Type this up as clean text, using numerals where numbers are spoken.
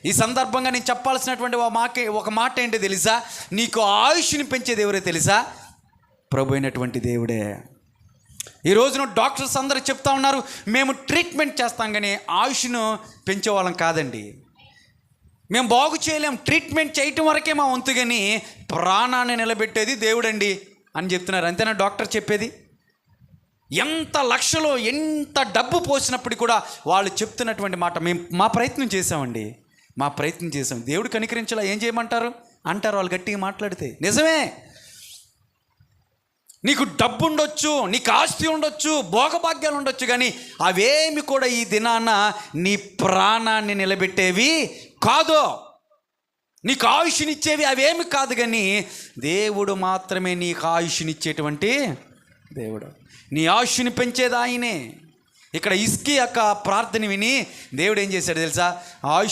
ఈ సందర్భంగా నేను చెప్పాల్సినటువంటి ఒక మాట ఏంటో తెలుసా? నీకు ఆయుష్ని పెంచేది ఎవరో తెలుసా? ప్రభు అయినటువంటి దేవుడే. ఈ రోజున డాక్టర్స్ అందరూ చెప్తా ఉన్నారు, మేము ట్రీట్మెంట్ చేస్తాం కానీ ఆయుష్ను పెంచేవాళ్ళం కాదండి, మేము బాగు చేయలేం, ట్రీట్మెంట్ చేయటం వరకే మా వంతు, కానీ ప్రాణాన్ని నిలబెట్టేది దేవుడండి అని చెప్తున్నారు. అంతేనా డాక్టర్ చెప్పేది? ఎంత లక్షలో ఎంత డబ్బు పోసినప్పుడు కూడా వాళ్ళు చెప్తున్నటువంటి మాట, మేము మా ప్రయత్నం చేసామండి, మా ప్రయత్నం చేసాం, దేవుడు కనికరించేలా ఏం చేయమంటారు అంటారు వాళ్ళు గట్టిగా మాట్లాడితే. నిజమే, నీకు డబ్బు ఉండొచ్చు, నీకు ఆస్తి ఉండొచ్చు, భోగభాగ్యాలు ఉండొచ్చు, కానీ అవేమి కూడా ఈ దినాన నీ ప్రాణాన్ని నిలబెట్టేవి కాదు, నీకు ఆయుష్నిచ్చేవి అవేమి కాదు, కానీ దేవుడు మాత్రమే నీకు ఆయుష్నిచ్చేటువంటి దేవుడు. నీ ఆయుష్ని పెంచేది ఆయనే. ఇక్కడ హిజ్కియా యొక్క ప్రార్థన విని దేవుడు ఏం చేశాడు తెలుసా? ఆయుష్